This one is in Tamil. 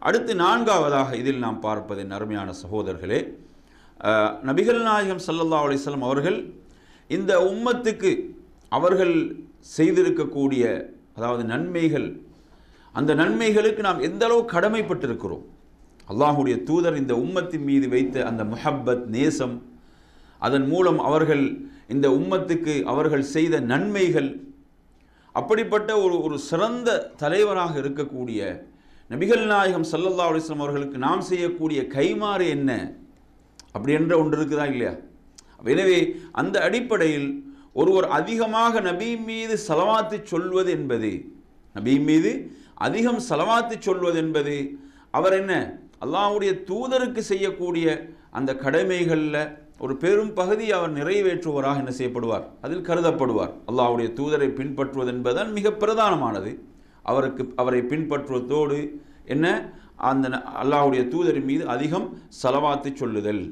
அடுத்து நான்காவதாக இதில் நாம் பார்ப்பது அருமையான சகோதரர்களே, நபிகள் நாயகம் ஸல்லல்லாஹு அலைஹி வஸல்லம் அவர்கள் இந்த உம்மத்துக்கு அவர்கள் செய்திருக்கக்கூடிய அதாவது நன்மைகள், அந்த நன்மைகளுக்கு நாம் எந்த அளவு கடமைப்பட்டிருக்கிறோம். அல்லாஹுடைய தூதர் இந்த உம்மத்தின் மீது வைத்த அந்த முஹப்பத், நேசம், அதன் மூலம் அவர்கள் இந்த உம்மத்துக்கு அவர்கள் செய்த நன்மைகள், அப்படிப்பட்ட ஒரு சிறந்த தலைவராக இருக்கக்கூடிய நபிகள் நாயகம் ஸல்லல்லாஹு அலைஹி வஸல்லம் அவர்களுக்கு நாம் செய்யக்கூடிய கைமாறு என்ன அப்படி என்ற ஒன்று இருக்குதா இல்லையா? எனவே அந்த அடிப்படையில் ஒருவர் அதிகமாக நபி மீது ஸலவாத்து சொல்வது என்பது, நபி மீது அதிகம் ஸலவாத்து சொல்வது என்பது அவர் என்ன அல்லாஹ்வுடைய தூதருக்கு செய்யக்கூடிய அந்த கடமைகளில் ஒரு பெரும் பகுதி அவர் நிறைவேற்றுவராக என்ன செய்யப்படுவார், அதில் கருதப்படுவார். அல்லாஹ்வுடைய தூதரை பின்பற்றுவது என்பதுதான் மிக பிரதானமானது. அவரை பின்பற்றுவதோடு என்ன அந்த அல்லாஹ்வுடைய தூதரின் மீது அதிகம் ஸலவாத்து சொல்லுதல்.